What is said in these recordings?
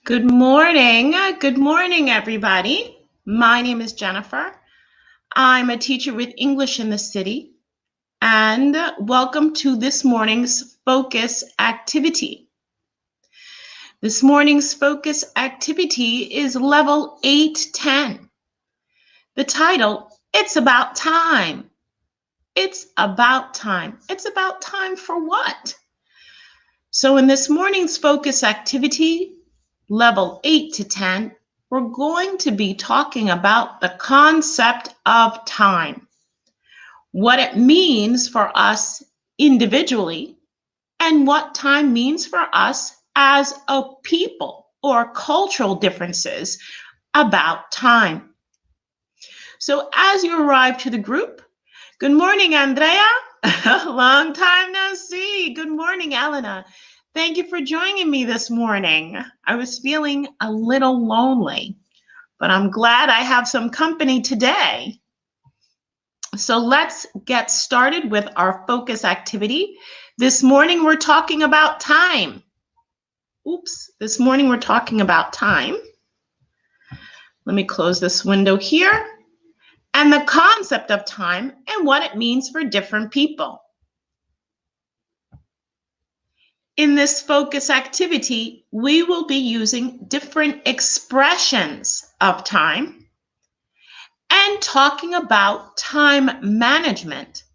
Good morning. Good morning, everybody. My name is Jennifer. I'm a teacher with English in the City, and welcome to this morning's focus activity. This morning's focus activity is level 810. The title, It's About Time. It's about time. It's about time for what? So in this morning's focus activity, level 8 to 10, we're going to be talking about the concept of time, what it means for us individually, and what time means for us as a people or cultural differences about time. So as you arrive to the group, good morning, Andrea. Long time no see. Good morning, Elena. Thank you for joining me this morning. I was feeling a little lonely, but I'm glad I have some company today. So let's get started with our focus activity. This morning we're talking about time. This morning we're talking about time. Let me close this window here. And the concept of time and what it means for different people. In this focus activity, we will be using different expressions of time and talking about time management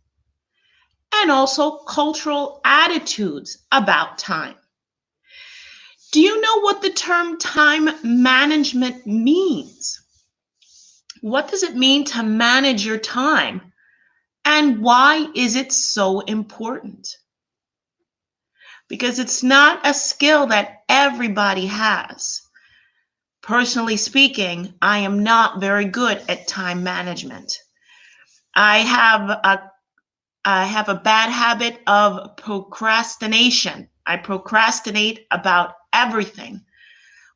and also cultural attitudes about time. Do you know what the term time management means? What does it mean to manage your time? And why is it so important? Because it's not a skill that everybody has. Personally speaking, I am not very good at time management. I have a bad habit of procrastination. I procrastinate about everything,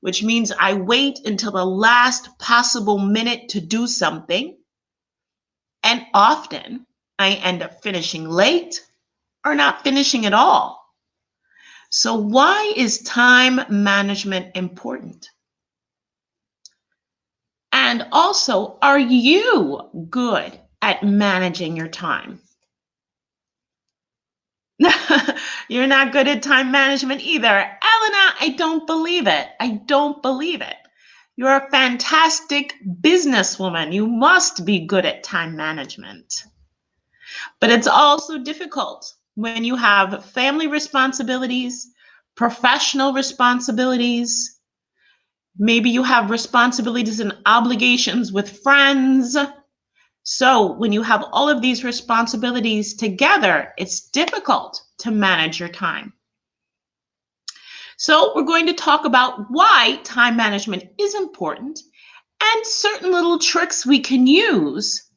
which means I wait until the last possible minute to do something. And often I end up finishing late or not finishing at all. So why is time management important? And also, are you good at managing your time? You're not good at time management either. Elena, I don't believe it. I don't believe it. You're a fantastic businesswoman. You must be good at time management. But it's also difficult when you have family responsibilities, professional responsibilities. Maybe you have responsibilities and obligations with friends. So when you have all of these responsibilities together, it's difficult to manage your time. So we're going to talk about why time management is important and certain little tricks we can use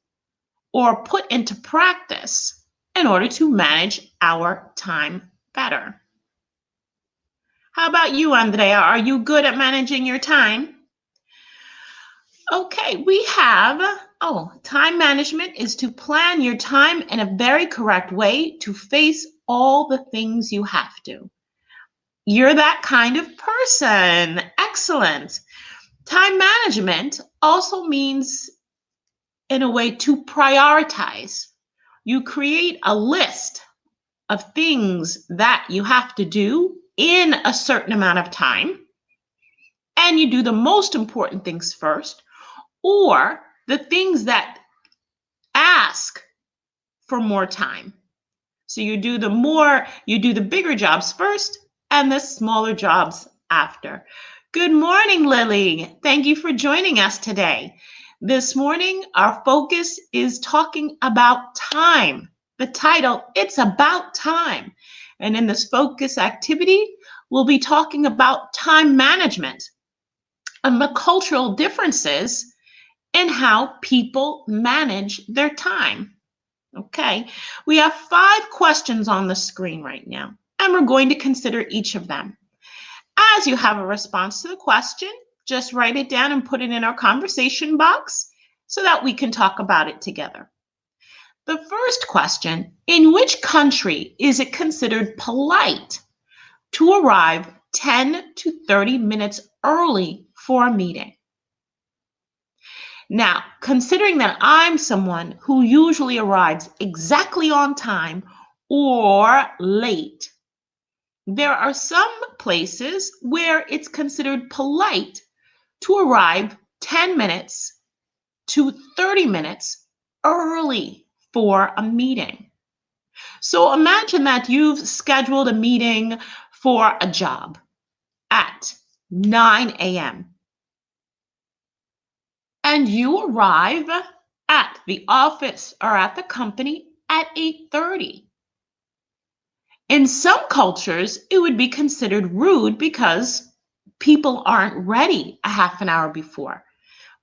or put into practice in order to manage our time better. How about you, Andrea? Are you good at managing your time? Okay, we have, time management is to plan your time in a very correct way to face all the things you have to. You're that kind of person. Excellent. Time management also means, in a way, to prioritize. You create a list of things that you have to do in a certain amount of time, and you do the most important things first, or the things that ask for more time. So you do the bigger jobs first and the smaller jobs after. Good morning, Lily. Thank you for joining us today. This morning, our focus is talking about time. The title, It's About Time. And in this focus activity, we'll be talking about time management and the cultural differences in how people manage their time. Okay, we have 5 questions on the screen right now, and we're going to consider each of them. As you have a response to the question, just write it down and put it in our conversation box so that we can talk about it together. The first question, in which country is it considered polite to arrive 10 to 30 minutes early for a meeting. Now, considering that I'm someone who usually arrives exactly on time or late, there are some places where it's considered polite to arrive 10 minutes to 30 minutes early for a meeting. So imagine that you've scheduled a meeting for a job at 9 a.m. and you arrive at the office or at the company at 8:30. In some cultures, it would be considered rude because people aren't ready a half an hour before.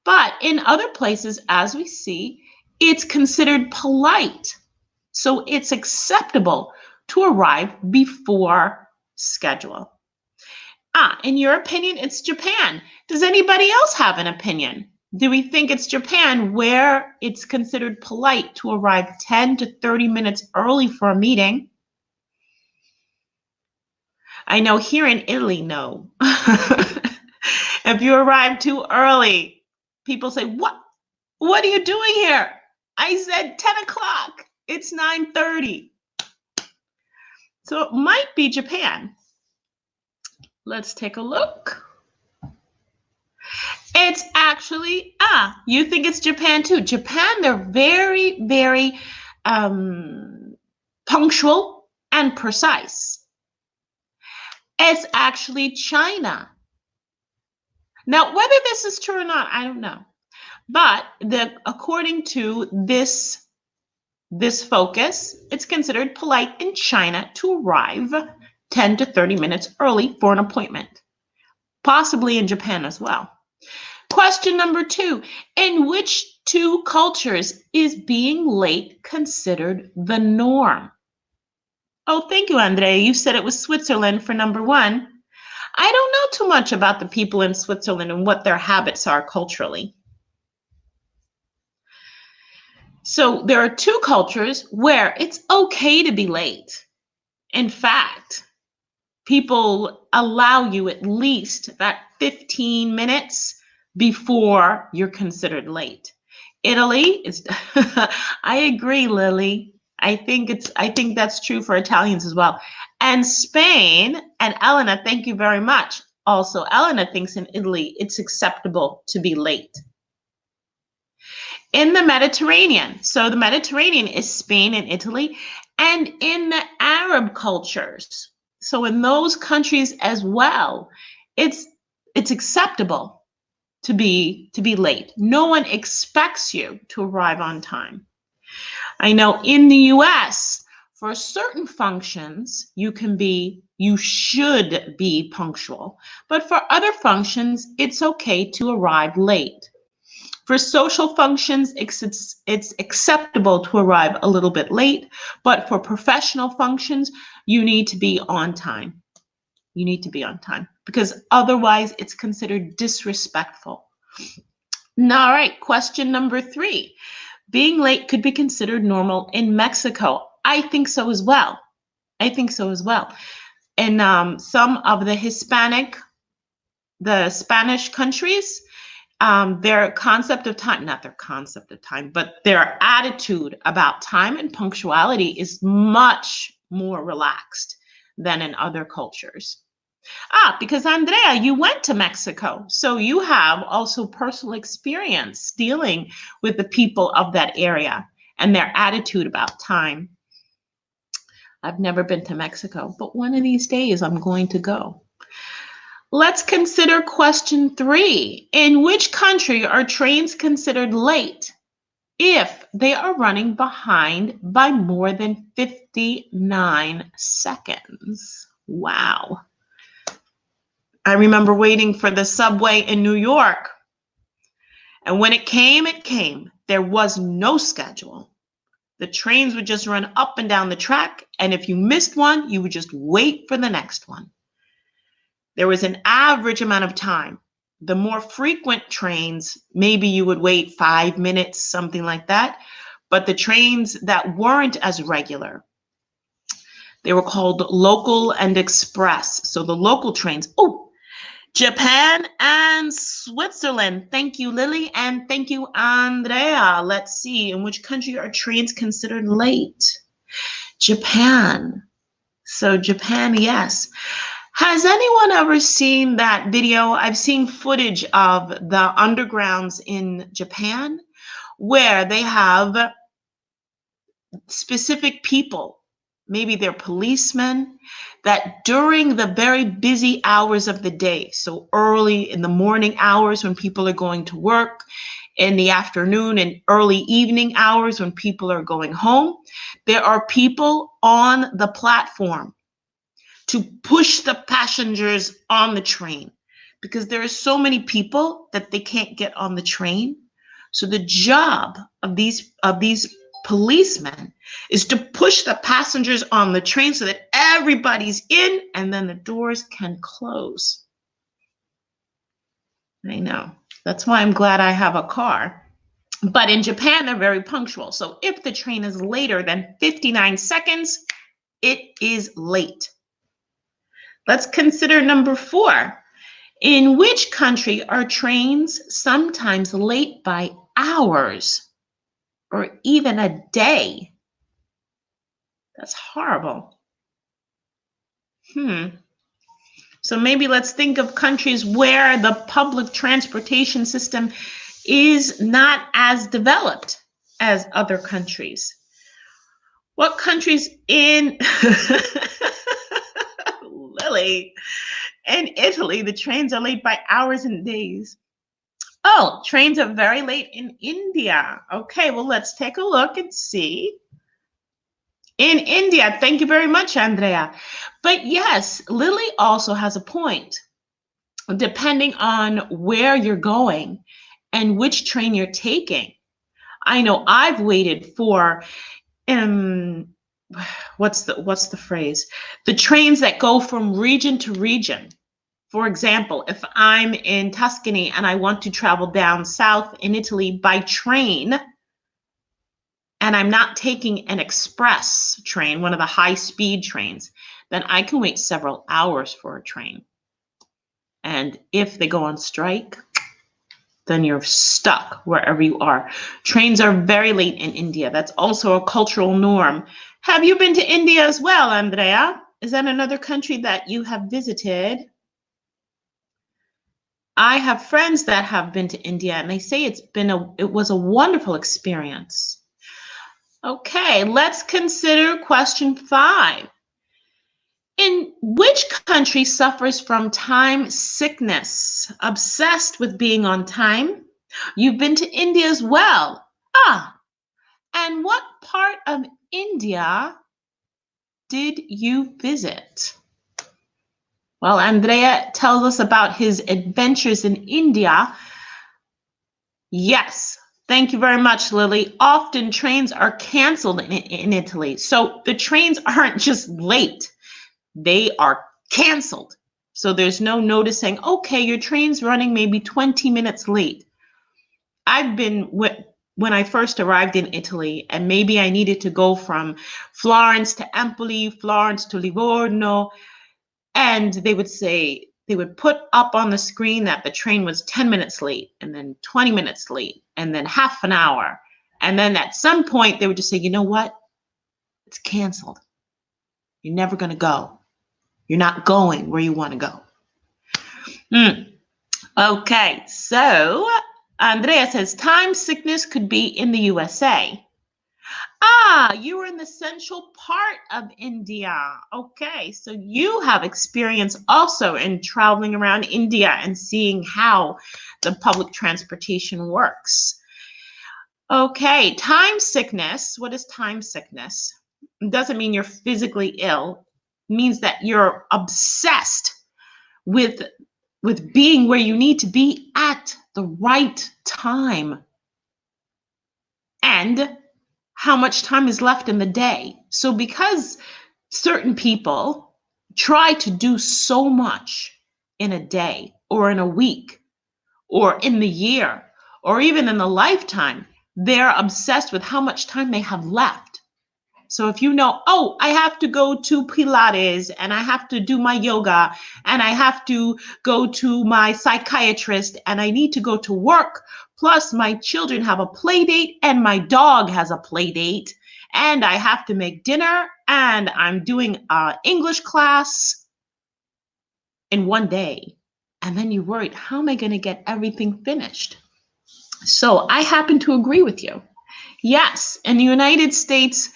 But in other places, as we see, it's considered polite. So it's acceptable to arrive before schedule. In your opinion, it's Japan. Does anybody else have an opinion? Do we think it's Japan where it's considered polite to arrive 10 to 30 minutes early for a meeting? I know here in Italy, no. If you arrive too early, people say, What are you doing here? I said 10 o'clock. It's 9:30. So it might be Japan. Let's take a look. It's actually, you think it's Japan too. Japan, they're very, very punctual and precise. It's actually China. Now, whether this is true or not, I don't know. But according to this focus, it's considered polite in China to arrive 10 to 30 minutes early for an appointment. Possibly in Japan as well. Question number 2. In which two cultures is being late considered the norm? Oh, thank you, Andrea. You said it was Switzerland for number 1. I don't know too much about the people in Switzerland and what their habits are culturally. So there are two cultures where it's okay to be late. In fact, people allow you at least that 15 minutes before you're considered late. Italy is, I agree, Lily. I think that's true for Italians as well. And Spain, and Elena, thank you very much. Also, Elena thinks in Italy it's acceptable to be late. In the Mediterranean, so the Mediterranean is Spain and Italy, and in the Arab cultures, so in those countries as well, it's acceptable to be late. No one expects you to arrive on time. I know in the US, for certain functions, you should be punctual, but for other functions, it's okay to arrive late. For social functions, it's acceptable to arrive a little bit late, but for professional functions, you need to be on time. You need to be on time because otherwise it's considered disrespectful. All right, question number 3. Being late could be considered normal in Mexico. I think so as well. In some of the Spanish countries, their concept of time, not their concept of time, but their attitude about time and punctuality is much more relaxed than in other cultures. Because Andrea, you went to Mexico, so you have also personal experience dealing with the people of that area and their attitude about time. I've never been to Mexico, but one of these days I'm going to go. Let's consider question 3. In which country are trains considered late if they are running behind by more than 59 seconds? Wow. I remember waiting for the subway in New York. And when it came. There was no schedule. The trains would just run up and down the track. And if you missed one, you would just wait for the next one. There was an average amount of time. The more frequent trains, maybe you would wait 5 minutes, something like that. But the trains that weren't as regular, They were called local and express. So the local trains. Oh, Japan and Switzerland. Thank you, Lily, and thank you, Andrea. Let's see, in which country are trains considered late? Japan. So Japan, yes. Has anyone ever seen that video? I've seen footage of the undergrounds in Japan where they have specific people, maybe they're policemen, that during the very busy hours of the day, so early in the morning hours when people are going to work, in the afternoon and early evening hours when people are going home, there are people on the platform to push the passengers on the train because there are so many people that they can't get on the train. So the job of these policemen is to push the passengers on the train so that everybody's in and then the doors can close. I know. That's why I'm glad I have a car. But in Japan, they're very punctual. So if the train is later than 59 seconds, it is late. Let's consider number 4. In which country are trains sometimes late by hours or even a day? That's horrible. So maybe let's think of countries where the public transportation system is not as developed as other countries. What countries in Lily? In Italy, the trains are late by hours and days. Oh, trains are very late in India. Okay, well, let's take a look and see. In India, thank you very much, Andrea. But yes, Lily also has a point. Depending on where you're going and which train you're taking. I know I've waited for what's the phrase? The trains that go from region to region. For example, if I'm in Tuscany and I want to travel down south in Italy by train, and I'm not taking an express train, one of the high-speed trains, then I can wait several hours for a train. And if they go on strike, then you're stuck wherever you are. Trains are very late in India. That's also a cultural norm. Have you been to India as well, Andrea? Is that another country that you have visited? I have friends that have been to India, and they say it was a wonderful experience. Okay, let's consider question 5. In which country suffers from time sickness? Obsessed with being on time? You've been to India as well. And what part of India did you visit? Well, Andrea tells us about his adventures in India. Yes, thank you very much, Lily. Often trains are canceled in Italy. So the trains aren't just late. They are canceled. So there's no noticing, okay, your train's running maybe 20 minutes late. I've been when I first arrived in Italy, and maybe I needed to go from Florence to Empoli, Florence to Livorno, and they would put up on the screen that the train was 10 minutes late, and then 20 minutes late, and then half an hour. And then at some point, they would just say, you know what? It's canceled. You're never going to go. You're not going where you want to go. Okay, so Andrea says time sickness could be in the USA. You were in the central part of India. Okay, so you have experience also in traveling around India and seeing how the public transportation works. Okay, time sickness. What is time sickness? It doesn't mean you're physically ill. It means that you're obsessed with being where you need to be at the right time. And how much time is left in the day. So because certain people try to do so much in a day or in a week or in the year or even in a lifetime, they're obsessed with how much time they have left. So if you know, oh, I have to go to Pilates and I have to do my yoga and I have to go to my psychiatrist and I need to go to work, plus my children have a play date and my dog has a play date and I have to make dinner and I'm doing an English class in one day. And then you're worried, how am I going to get everything finished? So I happen to agree with you. Yes, in the United States,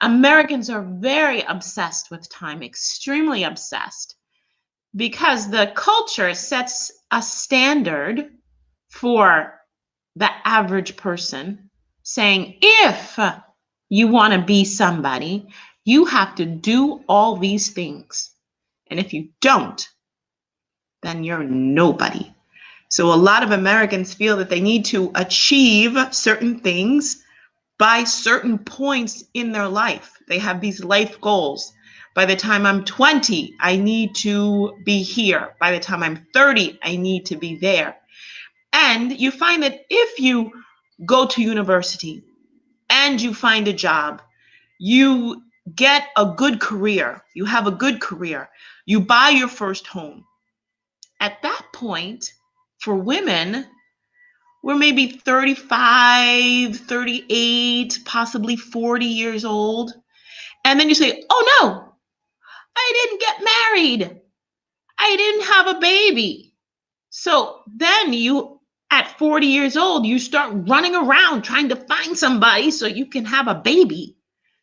Americans are very obsessed with time, extremely obsessed, because the culture sets a standard for the average person, saying, if you want to be somebody, you have to do all these things. And if you don't, then you're nobody. So a lot of Americans feel that they need to achieve certain things by certain points in their life. They have these life goals. By the time I'm 20, I need to be here. By the time I'm 30, I need to be there. And you find that if you go to university and you find a job, you get a good career, you have a good career, you buy your first home. At that point, for women, we're maybe 35, 38, possibly 40 years old. And then you say, oh no, I didn't get married. I didn't have a baby. So then you, at 40 years old, you start running around trying to find somebody so you can have a baby.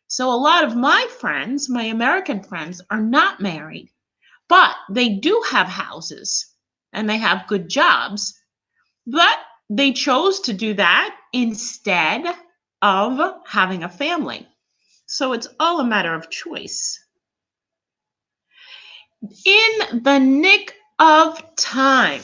So a lot of my friends, my American friends, are not married, but they do have houses and they have good jobs. But they chose to do that instead of having a family. So it's all a matter of choice. In the nick of time,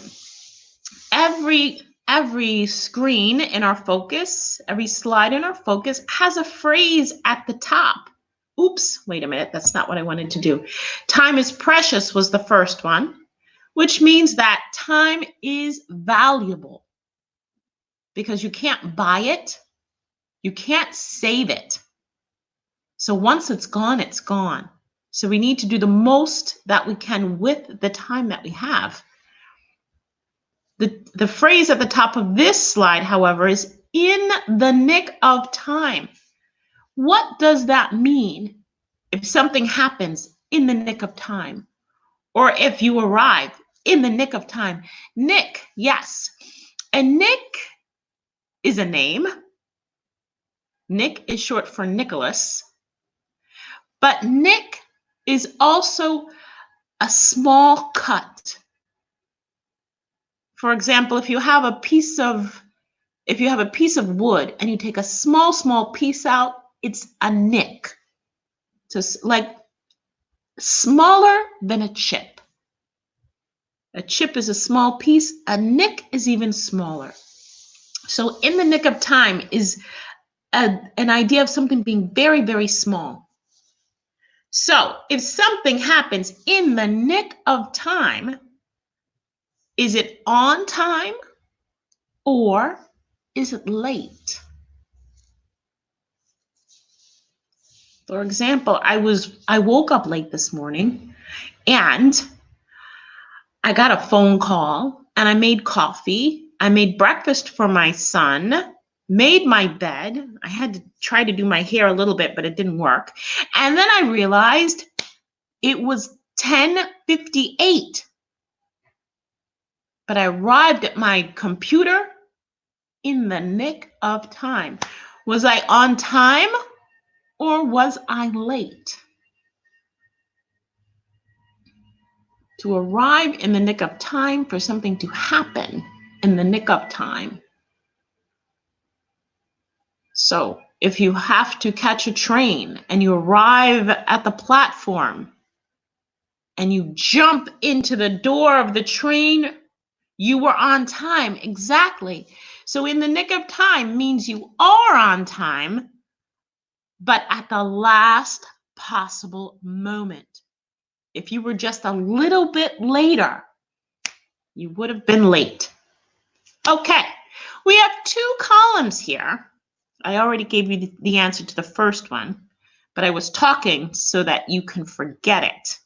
every screen in our focus, every slide in our focus has a phrase at the top. Oops, wait a minute, that's not what I wanted to do. Time is precious was the first one, which means that time is valuable because you can't buy it, you can't save it. So once it's gone, it's gone. So we need to do the most that we can with the time that we have. The phrase at the top of this slide, however, is in the nick of time. What does that mean if something happens in the nick of time? Or if you arrive in the nick of time? Nick, yes. And Nick is a name. Nick is short for Nicholas. But nick is also a small cut. For example, if you have a piece of wood and you take a small piece out, it's a nick. So like smaller than a chip. A chip is a small piece, a nick is even smaller. So in the nick of time is an idea of something being very, very small. So if something happens in the nick of time, is it on time or is it late? For example, I woke up late this morning and I got a phone call and I made coffee. I made breakfast for my son, made my bed. I had to try to do my hair a little bit, but it didn't work. And then I realized it was 10:58. But I arrived at my computer in the nick of time. Was I on time or was I late? To arrive in the nick of time, for something to happen in the nick of time. So if you have to catch a train and you arrive at the platform and you jump into the door of the train, you were on time. Exactly. So in the nick of time means you are on time, but at the last possible moment. If you were just a little bit later, you would have been late. Okay, we have two columns here. I already gave you the answer to the first one, but I was talking so that you can forget it.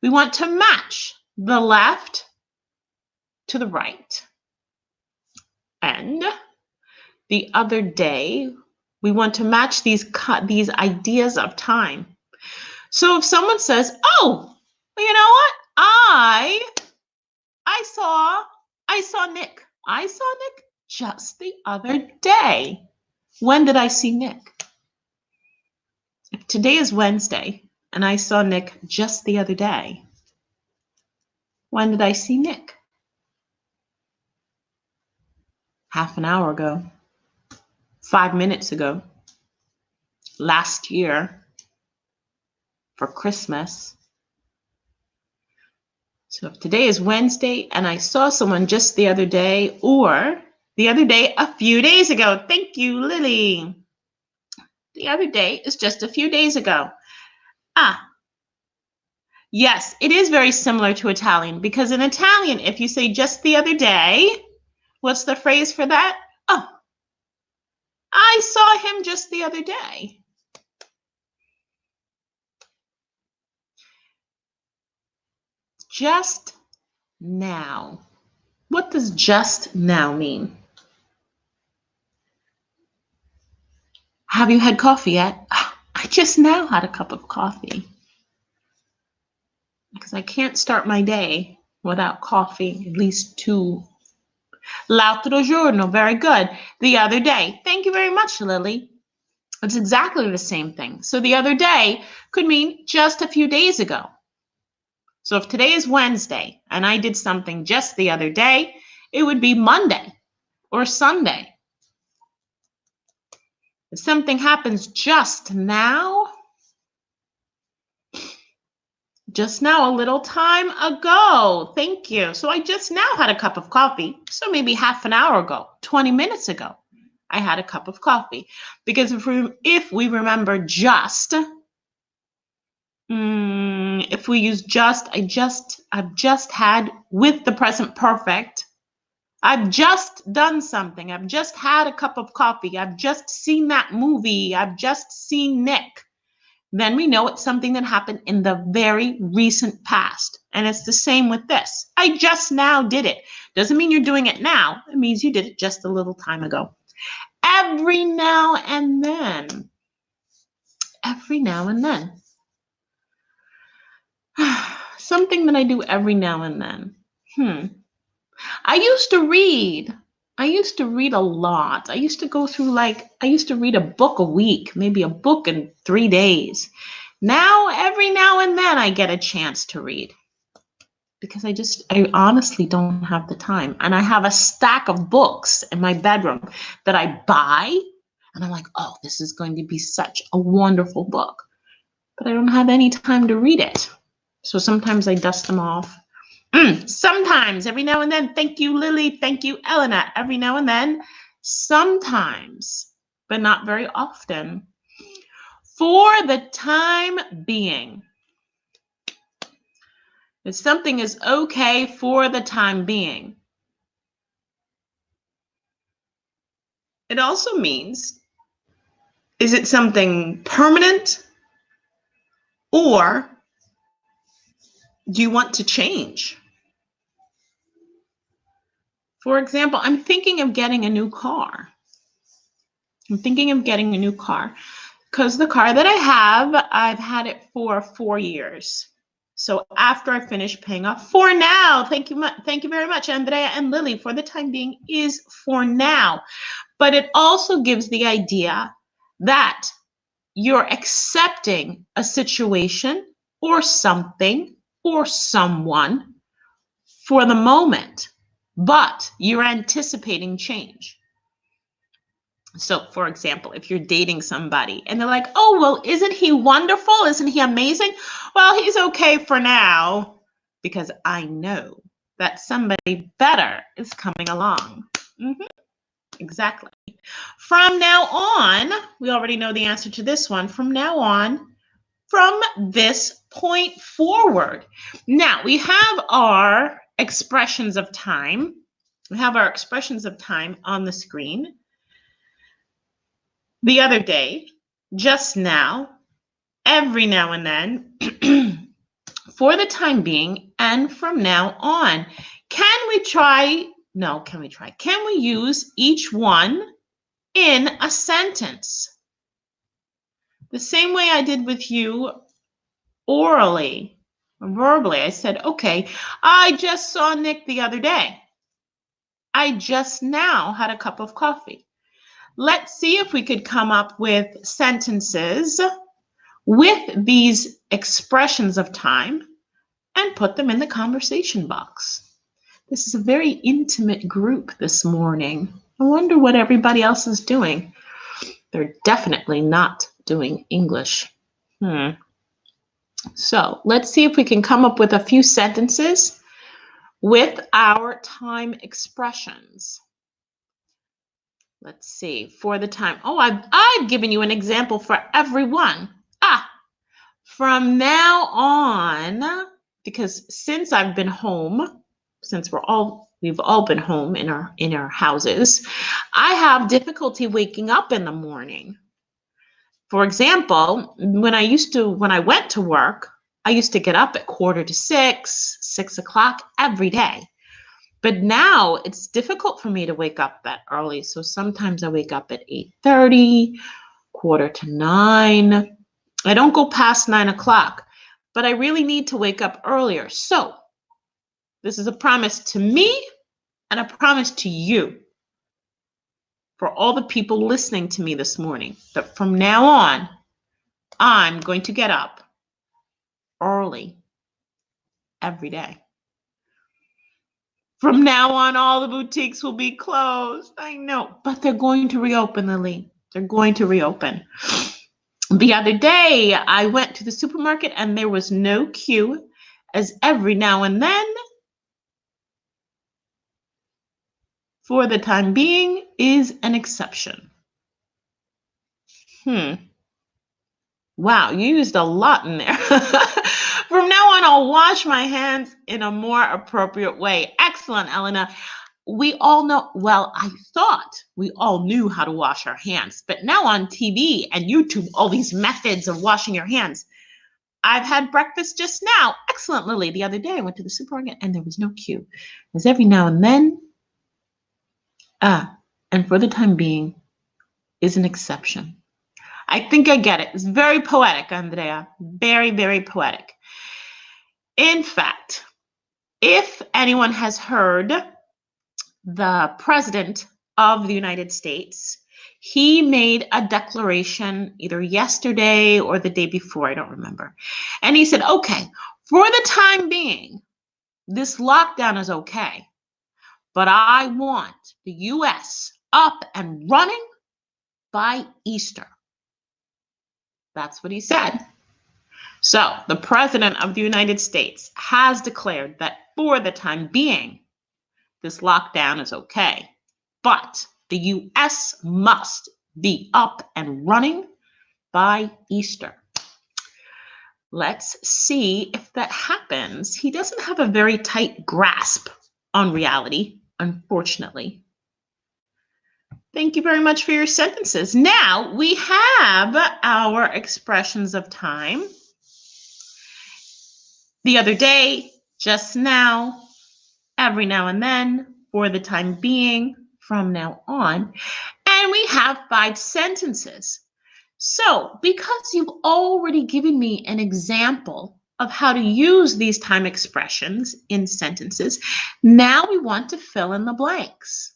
We want to match the left to the right. And the other day, we want to match these ideas of time. So if someone says, "Oh, you know what? I saw Nick. I saw Nick just the other day." When did I see Nick? If today is Wednesday and I saw Nick just the other day, when did I see Nick? Half an hour ago, 5 minutes ago, last year, for Christmas. So if today is Wednesday and I saw someone just the other day, or the other day a few days ago. Thank you, Lily. The other day is just a few days ago. Yes, it is very similar to Italian, because in Italian, if you say just the other day, what's the phrase for that? Oh, I saw him just the other day. Just now. What does just now mean? Have you had coffee yet? I just now had a cup of coffee. Because I can't start my day without coffee, at least 2. L'altro giorno, very good. The other day. Thank you very much, Lily. It's exactly the same thing. So the other day could mean just a few days ago. So if today is Wednesday and I did something just the other day, it would be Monday or Sunday. If something happens just now, a little time ago. Thank you. So I just now had a cup of coffee. So maybe half an hour ago, 20 minutes ago, I had a cup of coffee. Because if we remember just, if we use just, I've just had with the present perfect. I've just done something. I've just had a cup of coffee. I've just seen that movie. I've just seen Nick. Then we know it's something that happened in the very recent past. And it's the same with this. I just now did it. Doesn't mean you're doing it now. It means you did it just a little time ago. Every now and then. Every now and then. Something that I do every now and then. I used to read a lot. I used to read a book a week, maybe a book in 3 days. Now, every now and then I get a chance to read because I honestly don't have the time. And I have a stack of books in my bedroom that I buy and I'm like, oh, this is going to be such a wonderful book. But I don't have any time to read it. So sometimes I dust them off. Sometimes, every now and then. Thank you, Lily. Thank you, Elena. Every now and then. Sometimes, but not very often. For the time being. If something is okay for the time being. It also means, is it something permanent? Or do you want to change? For example, I'm thinking of getting a new car. Because the car that I have, I've had it for 4 years. So after I finish paying off, for now, thank you very much, Andrea and Lily, for the time being is for now. But it also gives the idea that you're accepting a situation or something or someone for the moment, but you're anticipating change. So, for example, if you're dating somebody and they're like, oh, well, isn't he wonderful? Isn't he amazing? Well, he's okay for now because I know that somebody better is coming along. Exactly. From now on, we already know the answer to this one. From now on, from this point forward. Now, we have our expressions of time. We have our expressions of time on the screen. The other day, just now, every now and then, for the time being, and from now on. Can we use each one in a sentence? The same way I did with you orally, verbally. I said, okay, I just saw Nick the other day. I just now had a cup of coffee. Let's see if we could come up with sentences with these expressions of time and put them in the conversation box. This is a very intimate group this morning. I wonder what everybody else is doing. They're definitely not doing English. So let's see if we can come up with a few sentences with our time expressions. Let's see, for the time. Oh, I've given you an example for everyone. From now on, because since I've been home, since we've all been home in our houses, I have difficulty waking up in the morning. For example, when I went to work, I used to get up at 5:45, 6 o'clock every day. But now it's difficult for me to wake up that early. So sometimes I wake up at 8:30, 8:45. I don't go past 9 o'clock, but I really need to wake up earlier. So this is a promise to me and a promise to you, for all the people listening to me this morning, that from now on, I'm going to get up early every day. From now on, all the boutiques will be closed. I know, but they're going to reopen, Lily. They're going to reopen. The other day, I went to the supermarket and there was no queue, as every now and then, for the time being, is an exception. Wow, you used a lot in there. From now on, I'll wash my hands in a more appropriate way. Excellent, Elena. We all know, well, I thought we all knew how to wash our hands, but now on TV and YouTube, all these methods of washing your hands. I've had breakfast just now. Excellent, Lily. The other day, I went to the supermarket and there was no queue. Because every now and then, and for the time being, is an exception. I think I get it. It's very poetic, Andrea. Very, very poetic. In fact, if anyone has heard the President of the United States, he made a declaration either yesterday or the day before, I don't remember. And he said, okay, for the time being, this lockdown is okay, but I want the US up and running by Easter. That's what he said. So the President of the United States has declared that for the time being, this lockdown is okay, but the US must be up and running by Easter. Let's see if that happens. He doesn't have a very tight grasp on reality, unfortunately. Thank you very much for your sentences. Now we have our expressions of time. The other day, just now, every now and then, for the time being, from now on. And we have 5 sentences. So because you've already given me an example of how to use these time expressions in sentences, now we want to fill in the blanks.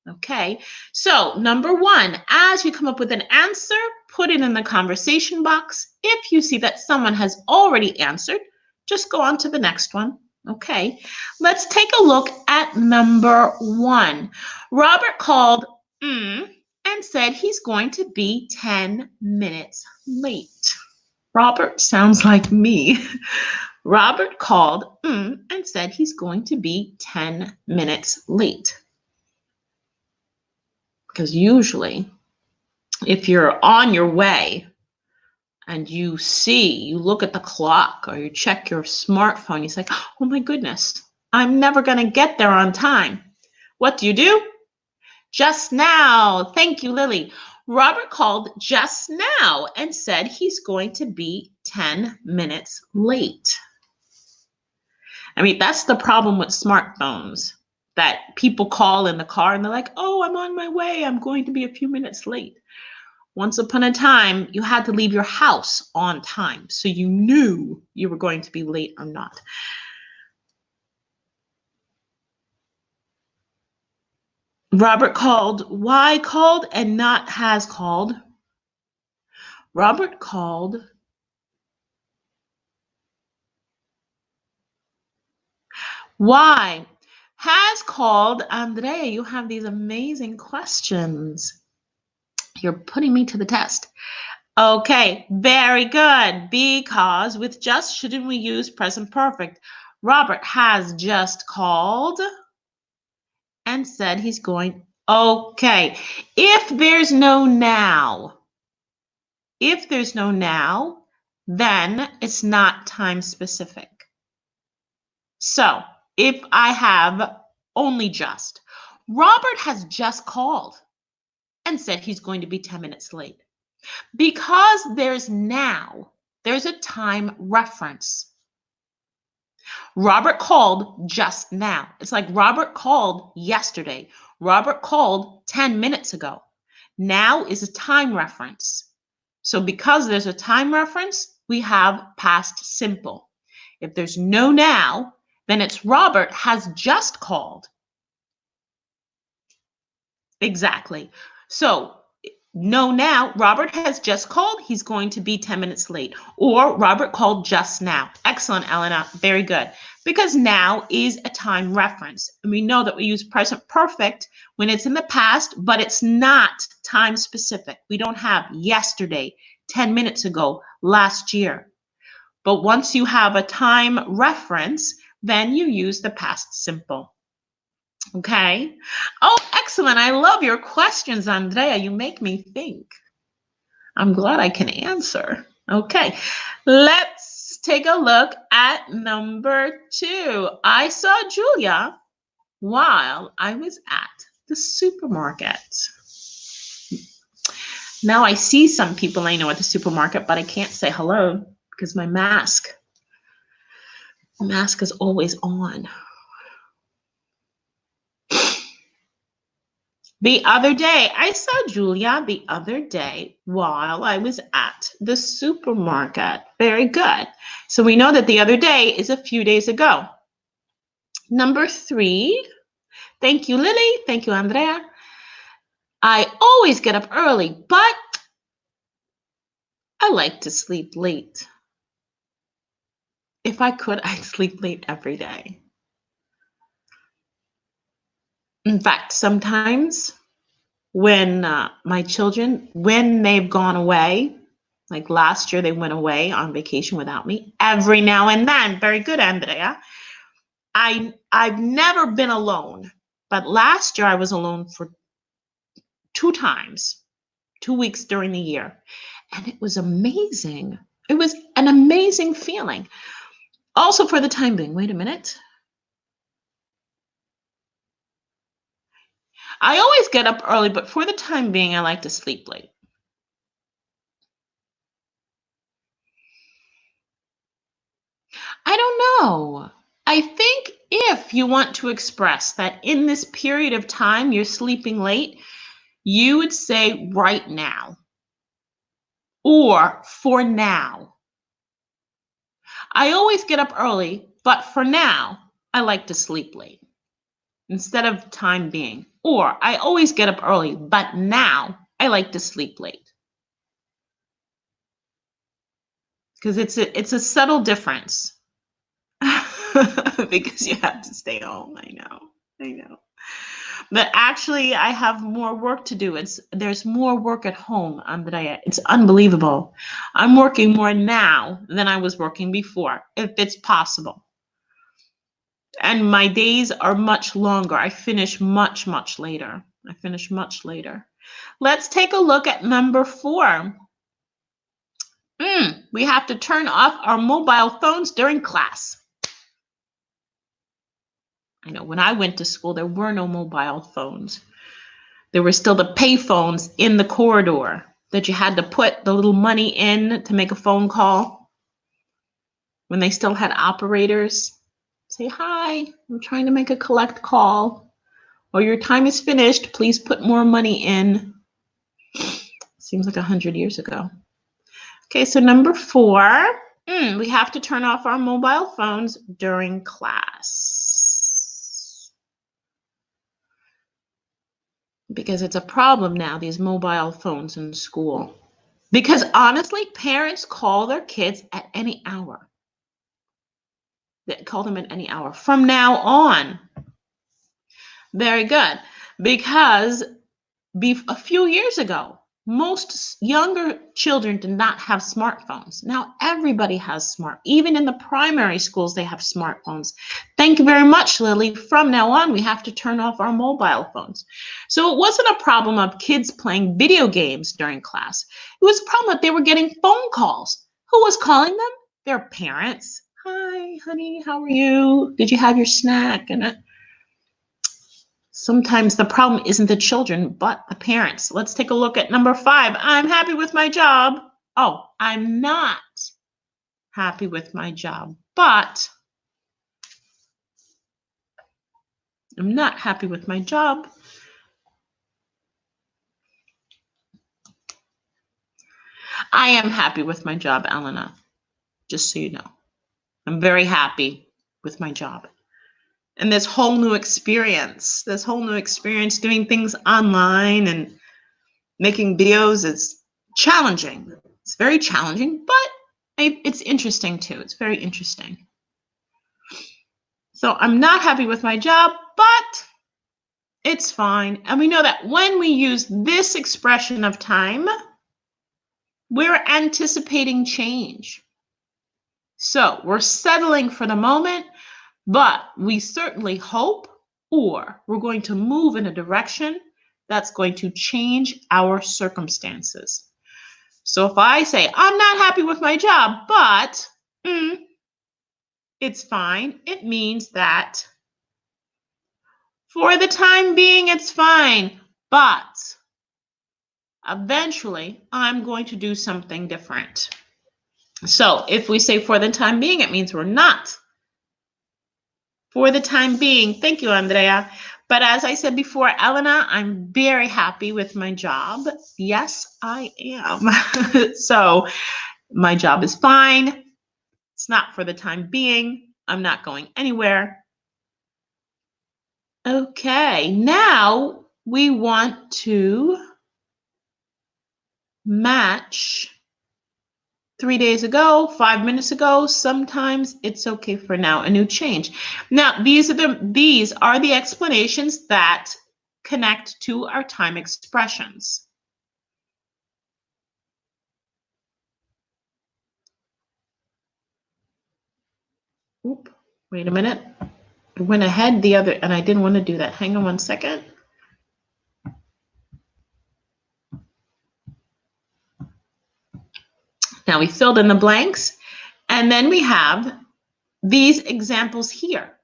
Okay, so number 1, as you come up with an answer, put it in the conversation box. If you see that someone has already answered, just go on to the next one. Okay, let's take a look at number 1. Robert called and said he's going to be 10 minutes late. Robert sounds like me. Robert called and said he's going to be 10 minutes late. Because usually, if you're on your way and you look at the clock or you check your smartphone, you say, oh my goodness, I'm never going to get there on time. What do? Just now, thank you, Lily. Robert called just now and said he's going to be 10 minutes late. I mean, that's the problem with smartphones, that people call in the car and they're like, oh, I'm on my way. I'm going to be a few minutes late. Once upon a time, you had to leave your house on time, so you knew you were going to be late or not. Robert called. Why called and not has called? Robert called. Why? Has called. Andrea, you have these amazing questions. You're putting me to the test. Okay, very good. Because with just, shouldn't we use present perfect? Robert has just called and said he's going. Okay, if there's no now, then it's not time specific. So if I have only just, Robert has just called and said he's going to be 10 minutes late. Because there's now, there's a time reference. Robert called just now. It's like Robert called yesterday. Robert called 10 minutes ago. Now is a time reference. So because there's a time reference, we have past simple. If there's no now, then it's Robert has just called. Exactly. So no now, Robert has just called. He's going to be 10 minutes late. Or Robert called just now. Excellent, Elena. Very good. Because now is a time reference. And we know that we use present perfect when it's in the past, but it's not time specific. We don't have yesterday, 10 minutes ago, last year. But once you have a time reference, then you use the past simple. Okay. Oh, excellent. I love your questions, Andrea. You make me think. I'm glad I can answer. Okay. Let's take a look at number 2. I saw Julia while I was at the supermarket. Now I see some people I know at the supermarket, but I can't say hello because my mask is always on. The other day, I saw Julia the other day while I was at the supermarket. Very good. So we know that the other day is a few days ago. Number 3. Thank you, Lily. Thank you, Andrea. I always get up early, but I like to sleep late. If I could, I'd sleep late every day. In fact, sometimes when my children, when they've gone away, like last year, they went away on vacation without me. Every now and then, very good, Andrea. I've never been alone, but last year I was alone for 2 times, 2 weeks during the year, and it was amazing. It was an amazing feeling. Also, for the time being, wait a minute. I always get up early, but for the time being, I like to sleep late. I don't know. I think if you want to express that in this period of time you're sleeping late, you would say right now or for now. I always get up early, but for now, I like to sleep late instead of time being. Or I always get up early, but now I like to sleep late. Because it's a subtle difference. Because you have to stay home. I know. But actually, I have more work to do. There's more work at home, Andrea. It's unbelievable. I'm working more now than I was working before, if it's possible. And my days are much longer. I finish much, much later. Let's take a look at number 4. We have to turn off our mobile phones during class. I know when I went to school, there were no mobile phones. There were still the pay phones in the corridor that you had to put the little money in to make a phone call. When they still had operators. Say, hi, I'm trying to make a collect call. Or your time is finished. Please put more money in. Seems like 100 years ago. Okay, so number 4, we have to turn off our mobile phones during class. Because it's a problem now, these mobile phones in school. Because honestly, parents call their kids at any hour. They call them at any hour from now on. Very good. Because a few years ago, most younger children did not have smartphones. Now everybody has even in the primary schools, they have smartphones. Thank you very much, Lily. From now on, we have to turn off our mobile phones. So it wasn't a problem of kids playing video games during class. It was a problem that they were getting phone calls. Who was calling them? Their parents. Hi, honey, how are you? Did you have your snack? And sometimes the problem isn't the children, but the parents. Let's take a look at number 5. I'm happy with my job. Oh, I'm not happy with my job, but I'm not happy with my job. I am happy with my job, Elena, just so you know. I'm very happy with my job. And this whole new experience doing things online and making videos is challenging. It's very challenging, but it's interesting too. It's very interesting. So I'm not happy with my job, but it's fine. And we know that when we use this expression of time, we're anticipating change. So we're settling for the moment, but we certainly hope, or we're going to move in a direction that's going to change our circumstances. So if I say, I'm not happy with my job, but it's fine, it means that for the time being, it's fine, but eventually I'm going to do something different. So if we say for the time being, it means we're not. For the time being, thank you, Andrea. But as I said before, Elena, I'm very happy with my job. Yes, I am. So my job is fine. It's not for the time being. I'm not going anywhere. Okay, now we want to match 3 days ago, 5 minutes ago. Sometimes it's okay for now, a new change. Now, these are the explanations that connect to our time expressions. Oop, wait a minute. I went ahead and I didn't want to do that. Hang on one second. Now we filled in the blanks, and then we have these examples here.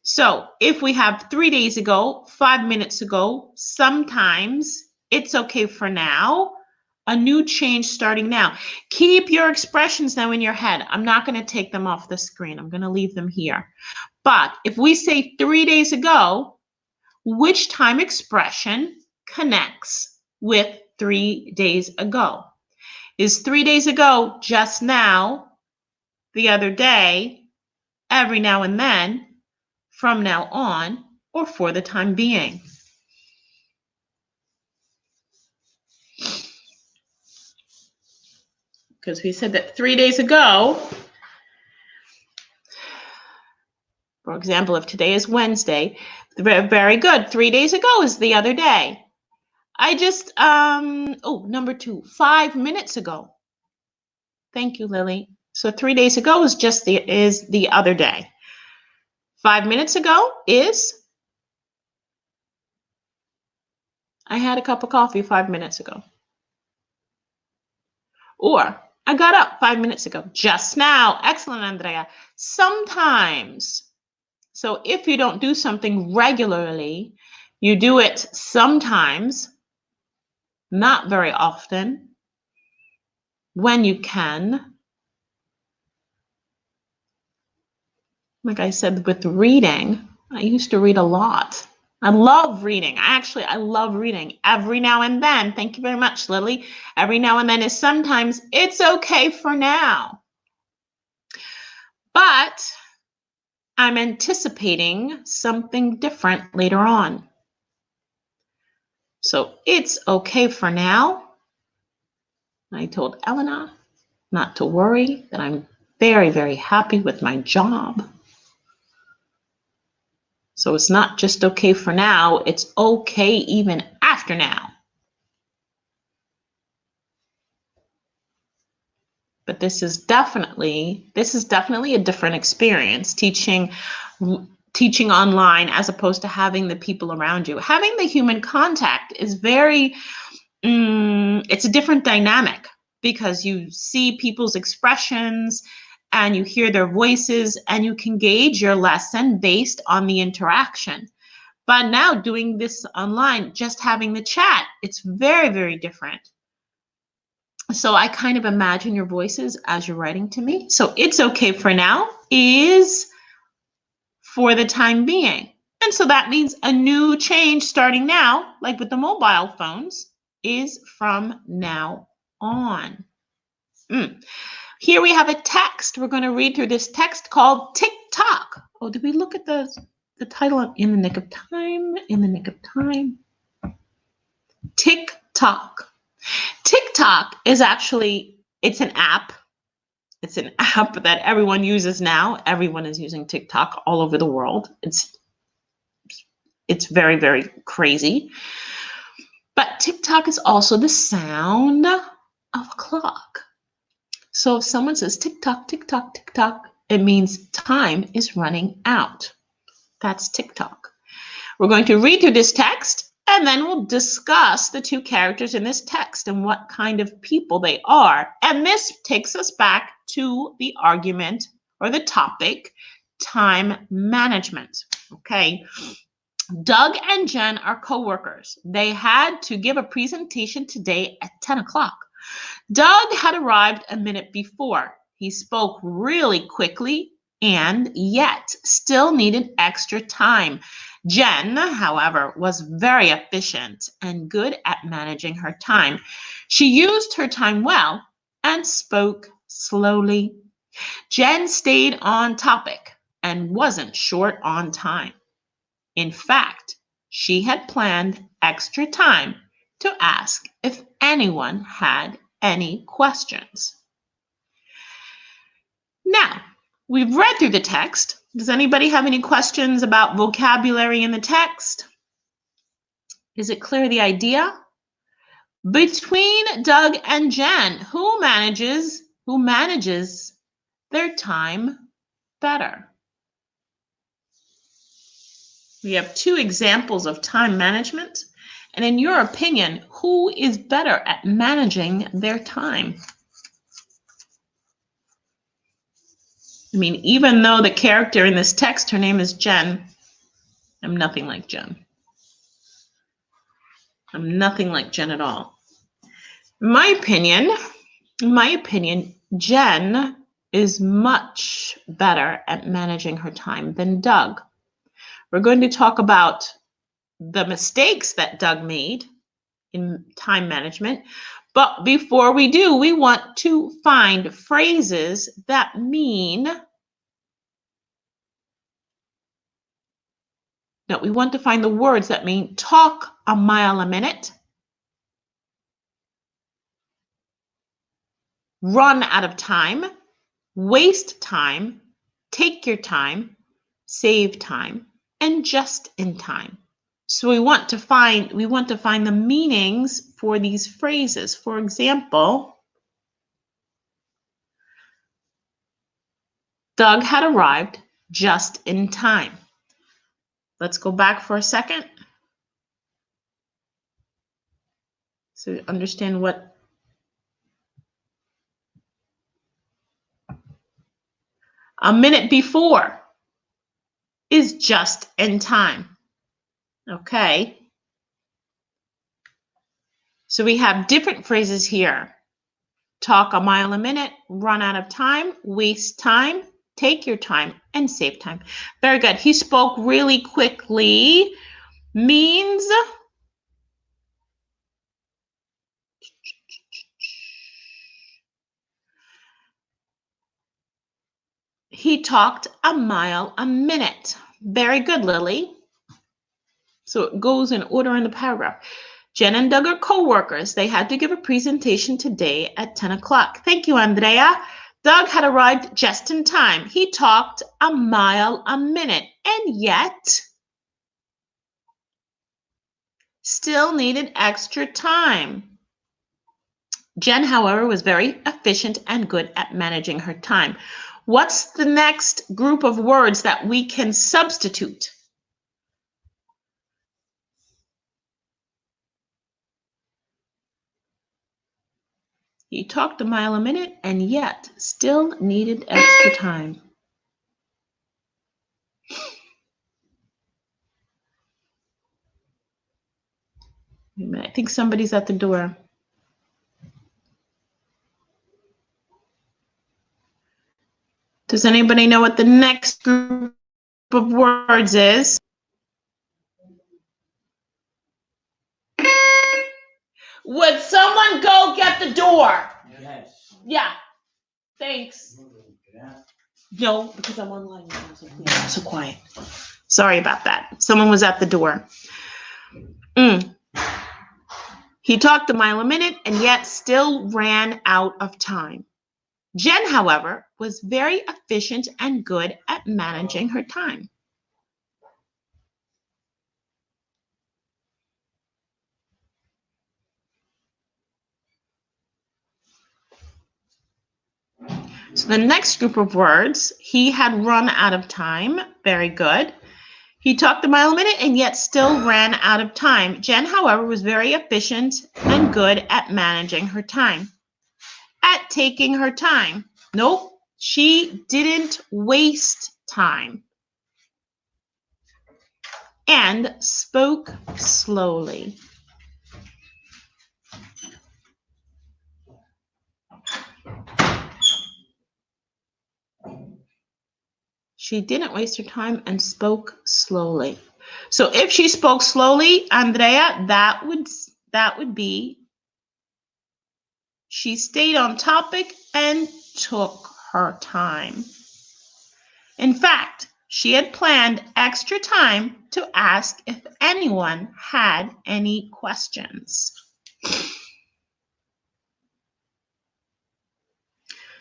So if we have 3 days ago, 5 minutes ago, sometimes, it's okay for now, a new change starting now. Keep your expressions now in your head. I'm not going to take them off the screen. I'm going to leave them here. But if we say 3 days ago, which time expression connects with 3 days ago? Is 3 days ago just now, the other day, every now and then, from now on, or for the time being? Because we said that 3 days ago, for example, if today is Wednesday, very good. 3 days ago is the other day. I just, number 2, 5 minutes ago. Thank you, Lily. So 3 days ago is just the other day. 5 minutes ago is, I had a cup of coffee 5 minutes ago. Or, I got up 5 minutes ago, just now. Excellent, Andrea. Sometimes. So if you don't do something regularly, You do it sometimes, not very often, when you can. Like I said, with reading, I used to read a lot. I love reading. I love reading. Every now and then, thank you very much, Lily. Every now and then is sometimes it's okay for now. But I'm anticipating something different later on. So it's okay for now. I told Elena not to worry, that I'm very, very happy with my job. So it's not just okay for now, it's okay even after now. But this is definitely a different experience, teaching online as opposed to having the people around you. Having the human contact is it's a different dynamic because you see people's expressions and you hear their voices and you can gauge your lesson based on the interaction. But now doing this online, just having the chat, it's very, very different. So I kind of imagine your voices as you're writing to me. So it's okay for now is for the time being. And so that means a new change starting now, like with the mobile phones, is from now on. Here we have a text. We're going to read through this text called TikTok. Oh, did we look at the title in the nick of time? In the nick of time. TikTok. TikTok is actually, it's an app. It's an app that everyone uses now. Everyone is using TikTok all over the world. It's very, very crazy. But TikTok is also the sound of a clock. So if someone says tick-tock, tick-tock, tick-tock, it means time is running out. That's TikTok. We're going to read through this text and then we'll discuss the two characters in this text and what kind of people they are. And this takes us back to the argument or the topic, time management. Okay. Doug and Jen are co-workers. They had to give a presentation today at 10 o'clock. Doug had arrived a minute before. He spoke really quickly and yet still needed extra time. Jen, however, was very efficient and good at managing her time. She used her time well and spoke slowly. Jen stayed on topic and wasn't short on time. In fact, she had planned extra time to ask if anyone had any questions. Now, we've read through the text. Does anybody have any questions about vocabulary in the text? Is it clear the idea? Between Doug and Jen, who manages their time better? We have two examples of time management. And in your opinion, who is better at managing their time? I mean, even though the character in this text, her name is Jen, I'm nothing like Jen. I'm nothing like Jen at all. In my opinion, Jen is much better at managing her time than Doug. We're going to talk about the mistakes that Doug made in time management. But before we do, we want to find phrases that mean No, we want to find the words that mean talk a mile a minute, run out of time, waste time, take your time, save time, and just in time. So we want to find the meanings for these phrases. For example, Doug had arrived just in time. Let's go back for a second. So understand what a minute before is just in time. Okay. So we have different phrases here. Talk a mile a minute, run out of time, waste time, take your time, and save time. Very good. He spoke really quickly means he talked a mile a minute. Very good, Lily. So it goes in order in the paragraph. Jen and Doug are co-workers. They had to give a presentation today at 10 o'clock. Thank you, Andrea. Doug had arrived just in time. He talked a mile a minute, and yet still needed extra time. Jen, however, was very efficient and good at managing her time. What's the next group of words that we can substitute? He talked a mile a minute and yet still needed extra time. I think somebody's at the door. Does anybody know what the next group of words is? Would someone go get the door? Yes. Yeah. Thanks. No, because I'm online now, so please, I'm so quiet. Sorry about that. Someone was at the door. He talked a mile a minute and yet still ran out of time. Jen, however, was very efficient and good at managing her time. So the next group of words, he had run out of time. Very good. He talked a mile a minute and yet still ran out of time. Jen, however, was very efficient and good at managing her time. At taking her time. Nope, she didn't waste time. And spoke slowly. She didn't waste her time and spoke slowly. So if she spoke slowly, Andrea, that would be she stayed on topic and took her time. In fact, she had planned extra time to ask if anyone had any questions.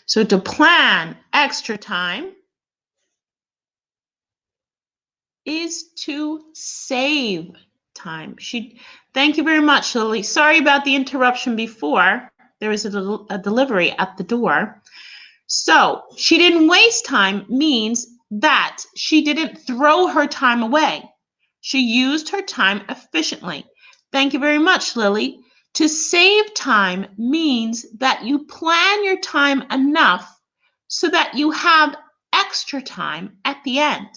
So to plan extra time is to save time. Thank you very much, Lily. Sorry about the interruption before. There was a delivery at the door. So she didn't waste time means that she didn't throw her time away. She used her time efficiently. Thank you very much, Lily. To save time means that you plan your time enough so that you have extra time at the end.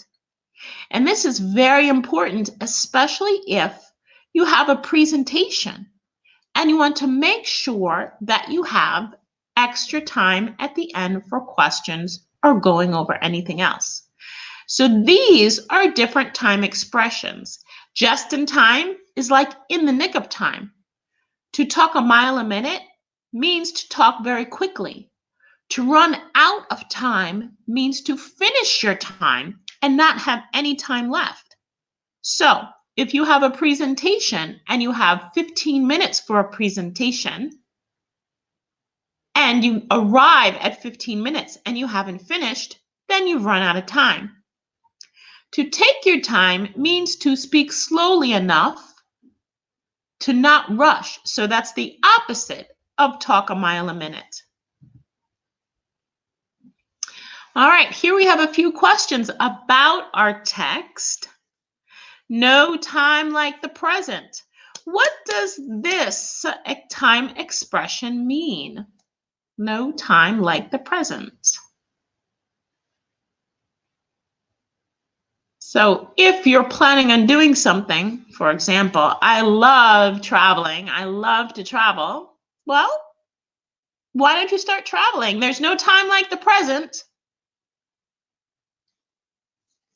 And this is very important, especially if you have a presentation and you want to make sure that you have extra time at the end for questions or going over anything else. So these are different time expressions. Just in time is like in the nick of time. To talk a mile a minute means to talk very quickly. To run out of time means to finish your time and not have any time left. So if you have a presentation and you have 15 minutes for a presentation and you arrive at 15 minutes and you haven't finished, then you've run out of time. To take your time means to speak slowly enough to not rush. So that's the opposite of talk a mile a minute. All right, here we have a few questions about our text. No time like the present. What does this time expression mean? No time like the present. So if you're planning on doing something, for example, I love traveling, I love to travel, well, why don't you start traveling? There's no time like the present.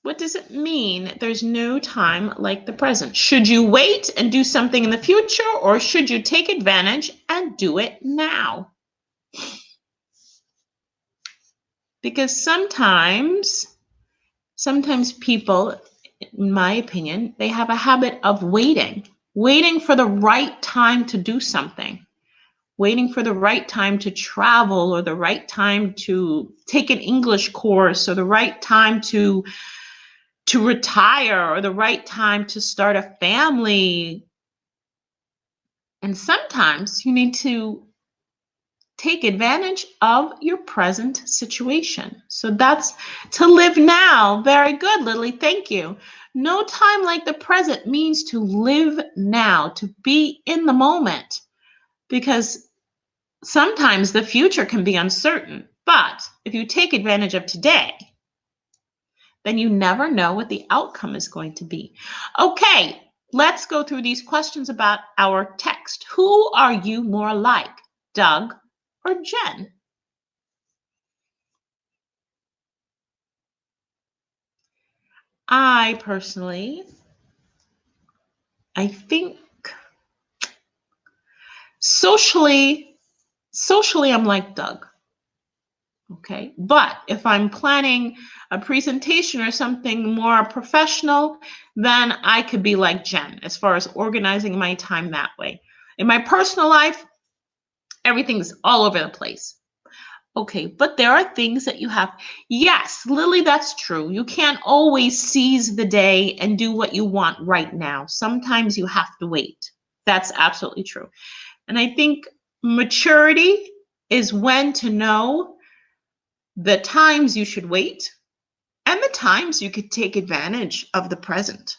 What does it mean? There's no time like the present. Should you wait and do something in the future, or should you take advantage and do it now? Because sometimes people, in my opinion, they have a habit of waiting for the right time to do something, waiting for the right time to travel, or the right time to take an English course, or the right time to retire, or the right time to start a family. And sometimes you need to take advantage of your present situation. So that's to live now. Very good, Lily. Thank you. No time like the present means to live now, to be in the moment, because sometimes the future can be uncertain. But if you take advantage of today, then you never know what the outcome is going to be. Okay, let's go through these questions about our text. Who are you more like, Doug or Jen? I personally, I think socially, I'm like Doug. Okay, but if I'm planning a presentation or something more professional, then I could be like Jen as far as organizing my time that way. In my personal life, everything's all over the place. Okay, but there are things that you have. Yes, Lily, that's true. You can't always seize the day and do what you want right now. Sometimes you have to wait. That's absolutely true. And I think maturity is when to know the times you should wait and the times you could take advantage of the present.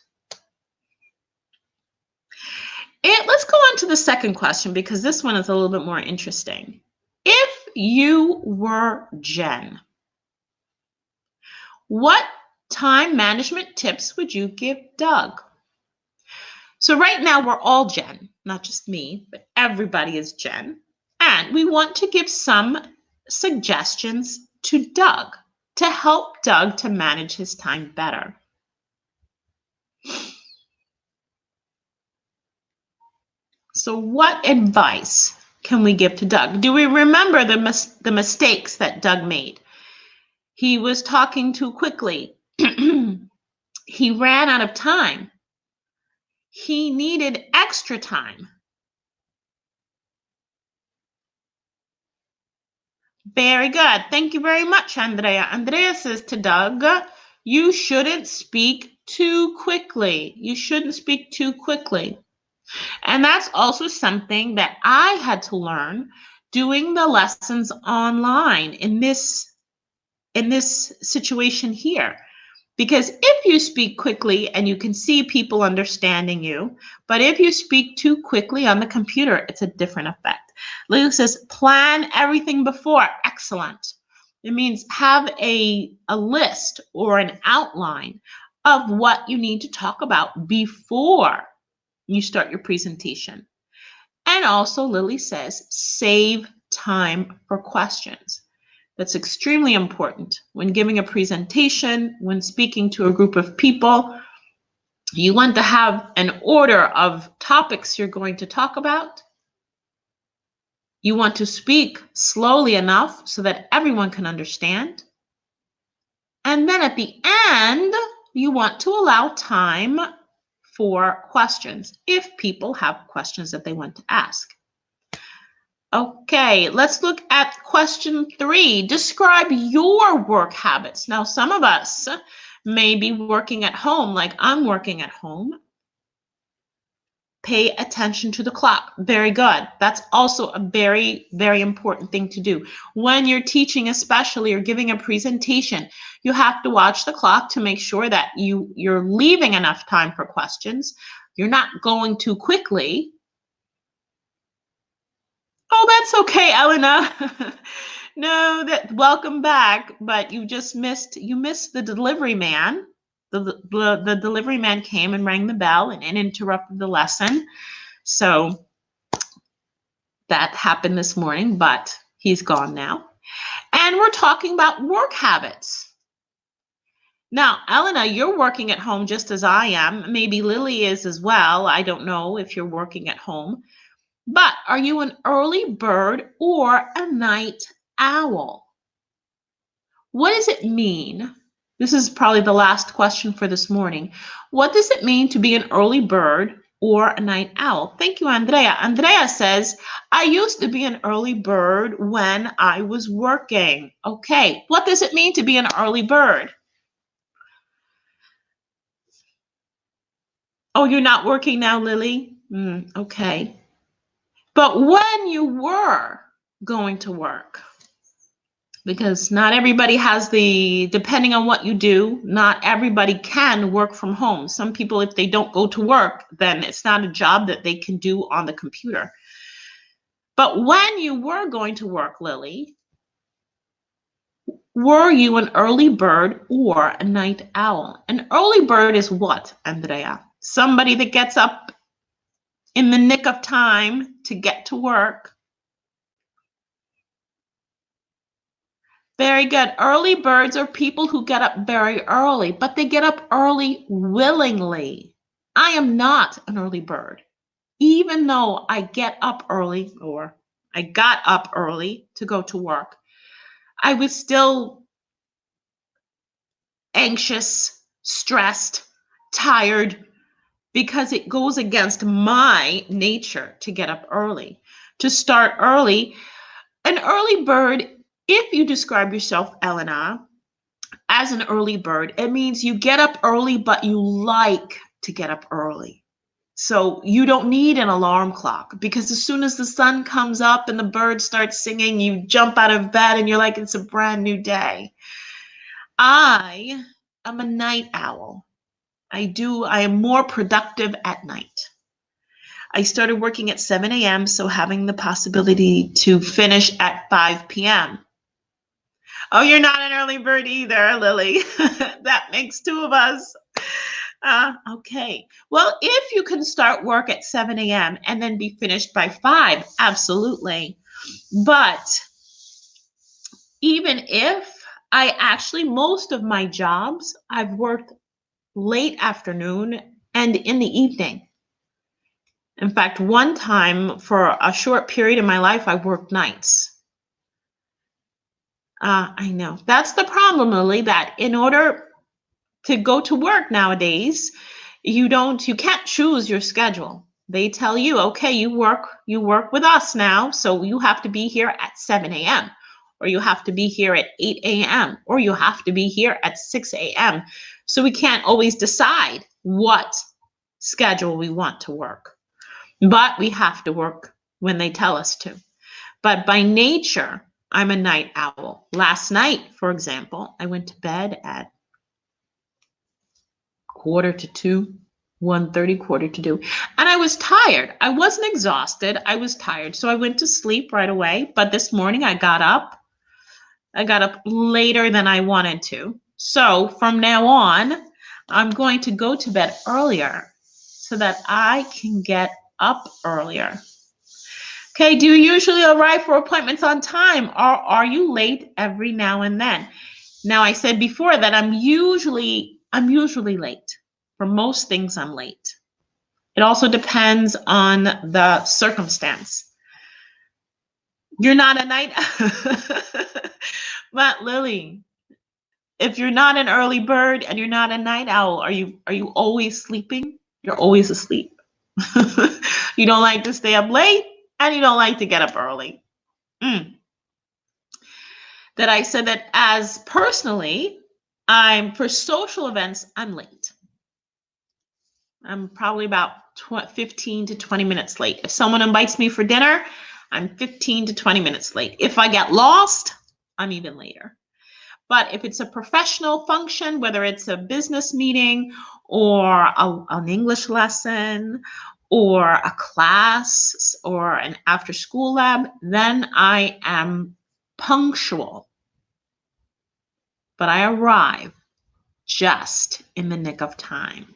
And let's go on to the second question, because this one is a little bit more interesting. If you were Jen, what time management tips would you give Doug? So right now we're all Jen, not just me, but everybody is Jen. And we want to give some suggestions to Doug to help Doug to manage his time better. So what advice can we give to Doug? Do we remember the mistakes that Doug made? He was talking too quickly. He ran out of time. He needed extra time. Very good. Thank you very much, Andrea. Andrea says to Doug, you shouldn't speak too quickly. You shouldn't speak too quickly. And that's also something that I had to learn doing the lessons online in this situation here. Because if you speak quickly and you can see people understanding you, but if you speak too quickly on the computer, it's a different effect. Lily says, plan everything before. Excellent. It means have a list or an outline of what you need to talk about before you start your presentation. And also, Lily says, save time for questions. That's extremely important when giving a presentation, when speaking to a group of people. You want to have an order of topics you're going to talk about. You want to speak slowly enough so that everyone can understand. And then at the end, you want to allow time for questions if people have questions that they want to ask. Okay, let's look at question 3. Describe your work habits. Now, some of us may be working at home like I'm working at home. Pay attention to the clock. Very good. That's also a very, very important thing to do. When you're teaching, especially, or giving a presentation, you have to watch the clock to make sure that you're leaving enough time for questions. You're not going too quickly. Oh, that's okay, Elena. No, welcome back, but you missed the delivery man. The delivery man came and rang the bell and interrupted the lesson. So that happened this morning, but he's gone now. And we're talking about work habits. Now, Elena, you're working at home just as I am. Maybe Lily is as well. I don't know if you're working at home. But are you an early bird or a night owl? What does it mean? This is probably the last question for this morning. What does it mean to be an early bird or a night owl? Thank you, Andrea. Andrea says, I used to be an early bird when I was working. Okay, what does it mean to be an early bird? Oh, you're not working now, Lily? Okay. But when you were going to work, because not everybody has depending on what you do, not everybody can work from home. Some people, if they don't go to work, then it's not a job that they can do on the computer. But when you were going to work, Lily, were you an early bird or a night owl? An early bird is what, Andrea? Somebody that gets up in the nick of time to get to work. Very good. Early birds are people who get up very early, but they get up early willingly. I am not an early bird. Even though I get up early, or I got up early to go to work, I was still anxious, stressed, tired, because it goes against my nature to get up early, to start early. An early bird, if you describe yourself, Elena, as an early bird, it means you get up early, but you like to get up early. So you don't need an alarm clock, because as soon as the sun comes up and the birds start singing, you jump out of bed and you're like, it's a brand new day. I am a night owl. I am more productive at night. I started working at 7 a.m., so having the possibility to finish at 5 p.m. Oh, you're not an early bird either, Lily. That makes two of us. Okay. Well, if you can start work at 7 a.m. and then be finished by 5, absolutely. But even if most of my jobs, I've worked late afternoon and in the evening. In fact, one time for a short period in my life, I worked nights. I know. That's the problem, Lily, that in order to go to work nowadays, you can't choose your schedule. They tell you, okay, you work with us now, so you have to be here at 7 a.m. or you have to be here at 8 a.m. or you have to be here at 6 a.m. So we can't always decide what schedule we want to work. But we have to work when they tell us to. But by nature, I'm a night owl. Last night, for example, I went to bed at 1:45, 1:30, 1:45, and I was tired. I wasn't exhausted. I was tired. So I went to sleep right away. But this morning I got up. I got up later than I wanted to. So from now on, I'm going to go to bed earlier so that I can get up earlier. Okay, do you usually arrive for appointments on time, or are you late every now and then? Now, I said before that I'm usually late. For most things, I'm late. It also depends on the circumstance. You're not a night but Lily, if you're not an early bird and you're not a night owl, are you always sleeping? You're always asleep. You don't like to stay up late and you don't like to get up early. That I said that as personally, for social events, I'm late. I'm probably about 15 to 20 minutes late. If someone invites me for dinner, I'm 15 to 20 minutes late. If I get lost, I'm even later. But if it's a professional function, whether it's a business meeting or an English lesson or a class or an after-school lab, then I am punctual. But I arrive just in the nick of time.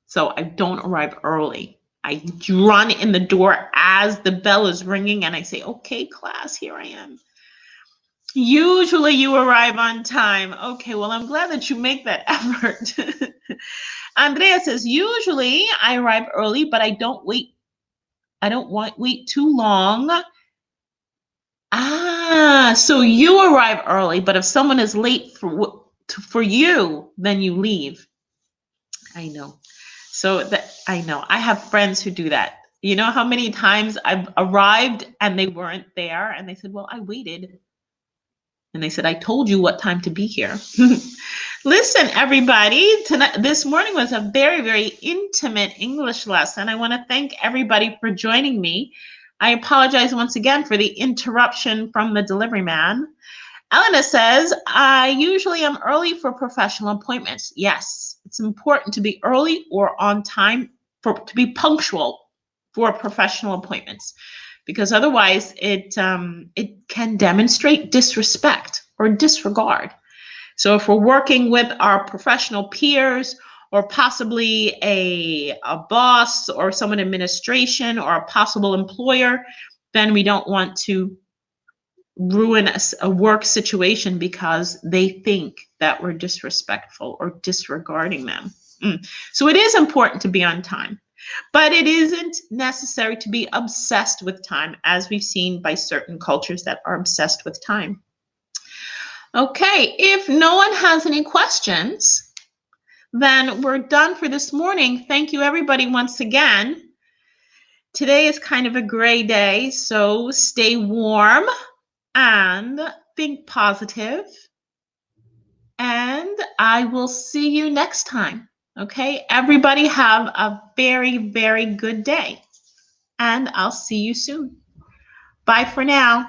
So I don't arrive early. I run in the door as the bell is ringing and I say, okay, class, here I am. Usually you arrive on time. Okay, well, I'm glad that you make that effort. Andrea says, usually I arrive early, but I don't wait. I don't wait too long. So you arrive early, but if someone is late for you, then you leave. I know. So that I know. I have friends who do that. You know how many times I've arrived and they weren't there and they said, "Well, I waited." And they said, "I told you what time to be here." Listen, everybody, this morning was a very, very intimate English lesson. I want to thank everybody for joining me. I apologize once again for the interruption from the delivery man. Elena says, I usually am early for professional appointments. Yes, it's important to be early or on time, to be punctual for professional appointments, because otherwise it can demonstrate disrespect or disregard. So if we're working with our professional peers or possibly a boss or someone in administration or a possible employer, then we don't want to ruin a work situation because they think that we're disrespectful or disregarding them. So it is important to be on time, but it isn't necessary to be obsessed with time, as we've seen by certain cultures that are obsessed with time. Okay, if no one has any questions, then we're done for this morning. Thank you, everybody, once again. Today is kind of a gray day, so stay warm and think positive. And I will see you next time. Okay, everybody have a very, very good day. And I'll see you soon. Bye for now.